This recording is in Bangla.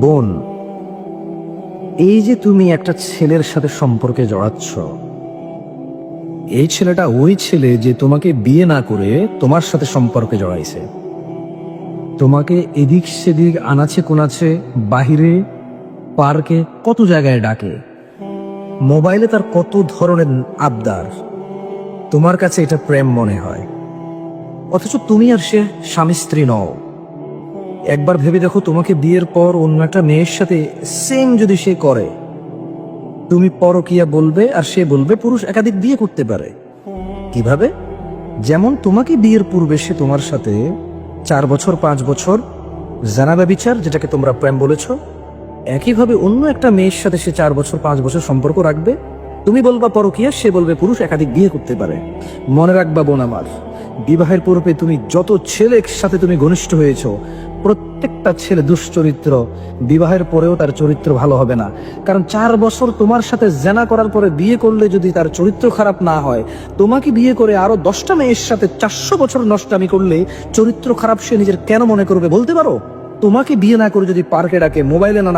বোন, এই যে তুমি একটা ছেলের সাথে সম্পর্কে জড়াচ্ছ, এই ছেলেটা ওই ছেলে যে তোমাকে বিয়ে না করে তোমার সাথে সম্পর্কে জড়াইছে। তোমাকে এদিক সেদিক আনাচে কোনাচে, বাহিরে, পার্কে, কত জায়গায় ডাকে। মোবাইলে তার কত ধরনের আবদার। তোমার কাছে এটা প্রেম মনে হয়, অথচ তুমি আর সে স্বামী স্ত্রী নও। একবার ভেবে দেখো, তোমাকে বিয়ের পর অন্য একটা মেয়ের সাথে সেম যদি সে করে, তুমি পরকিয়া বলবে আর সে বলবে পুরুষ একাধিক বিয়ে করতে পারে। কিভাবে? যেমন তোমাকে বিয়ের পূর্বে সে তোমার সাথে 4 বছর 5 বছর জানা ব্যভিচার, যেটাকে তোমরা প্রেম বলেছ, একইভাবে অন্য একটা মেয়ের সাথে সে 4 বছর 5 বছর সম্পর্ক রাখবে। তুমি বলবা পরকিয়া, সে বলবে পুরুষ একাধিক বিয়ে করতে পারে। মনে রাখবা বোন আমার, বিবাহের পূর্বে তুমি যত ছেলের সাথে তুমি ঘনিষ্ঠ হয়েছো, প্রত্যেকটা ছেলে দুশ্চরিত্র। বিবাহের পরেও তার চরিত্র ভালো হবে না। কারণ 4 বছর তোমার সাথে জেনা করার পরে বিয়ে করলে যদি তার চরিত্র খারাপ না হয়, তোমাকে বিয়ে করে আরো 10টা মেয়ের সাথে 400 বছর নষ্টামি করলে চরিত্র খারাপ সে নিজের কেন মনে করবে বলতে পারো? তোমাকে বিয়ে না করে যদি পার্কে ডাকে, মোবাইলে না